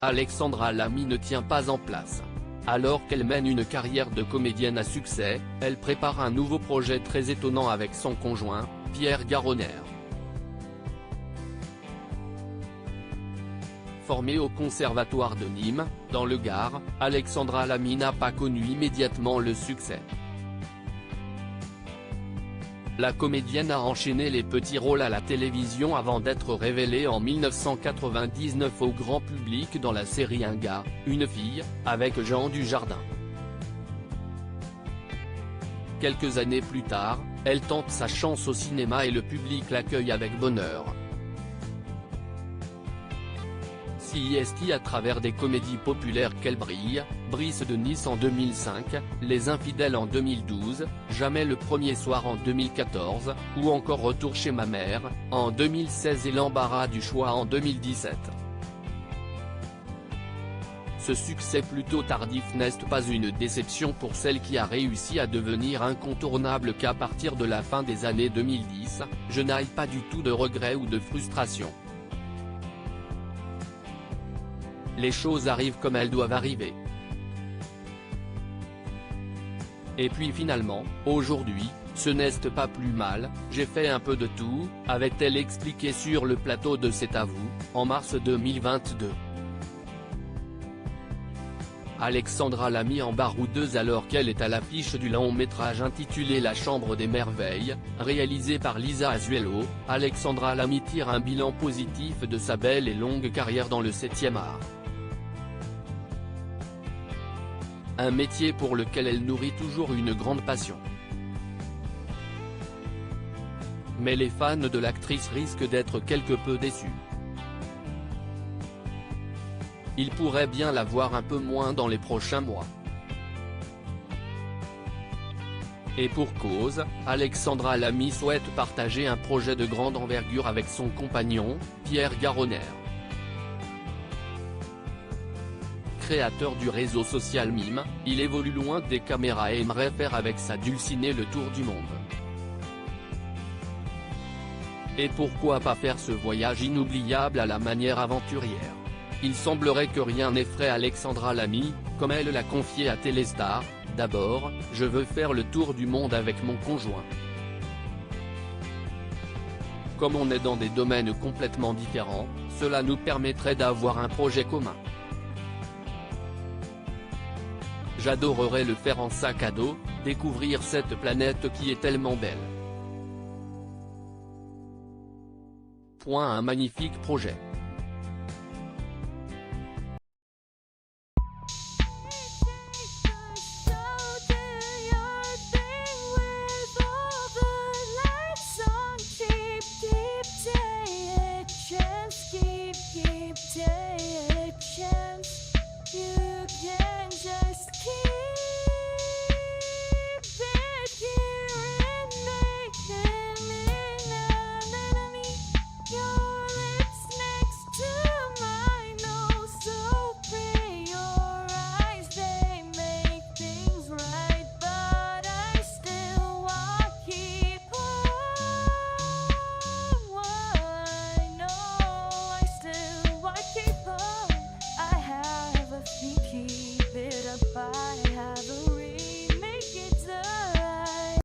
Alexandra Lamy ne tient pas en place. Alors qu'elle mène une carrière de comédienne à succès, elle prépare un nouveau projet très étonnant avec son conjoint, Pierre Garonner. Formée au Conservatoire de Nîmes, dans le Gard, Alexandra Lamy n'a pas connu immédiatement le succès. La comédienne a enchaîné les petits rôles à la télévision avant d'être révélée en 1999 au grand public dans la série Un gars, une fille, avec Jean Dujardin. Quelques années plus tard, elle tente sa chance au cinéma et le public l'accueille avec bonheur. Si est à travers des comédies populaires qu'elle brille, Brice de Nice en 2005, Les Infidèles en 2012, Jamais le premier soir en 2014, ou encore Retour chez ma mère, en 2016 et L'embarras du choix en 2017. Ce succès plutôt tardif n'est pas une déception pour celle qui a réussi à devenir incontournable qu'à partir de la fin des années 2010, je n'ai pas du tout de regrets ou de frustration. Les choses arrivent comme elles doivent arriver. Et puis finalement, aujourd'hui, ce n'est pas plus mal, j'ai fait un peu de tout, avait-elle expliqué sur le plateau de C'est à vous, en mars 2022. Alexandra Lamy en baroudeuse alors qu'elle est à l'affiche du long-métrage intitulé La Chambre des Merveilles, réalisé par Lisa Azuelo. Alexandra Lamy tire un bilan positif de sa belle et longue carrière dans le 7e art. Un métier pour lequel elle nourrit toujours une grande passion. Mais les fans de l'actrice risquent d'être quelque peu déçus. Ils pourraient bien la voir un peu moins dans les prochains mois. Et pour cause, Alexandra Lamy souhaite partager un projet de grande envergure avec son compagnon, Pierre Garonner. Créateur du réseau social Mime, il évolue loin des caméras et aimerait faire avec sa Dulcinée le tour du monde. Et pourquoi pas faire ce voyage inoubliable à la manière aventurière? Il semblerait que rien n'effraie Alexandra Lamy, comme elle l'a confié à Téléstar. D'abord, je veux faire le tour du monde avec mon conjoint. Comme on est dans des domaines complètement différents, cela nous permettrait d'avoir un projet commun. J'adorerais le faire en sac à dos, découvrir cette planète qui est tellement belle. Un magnifique projet.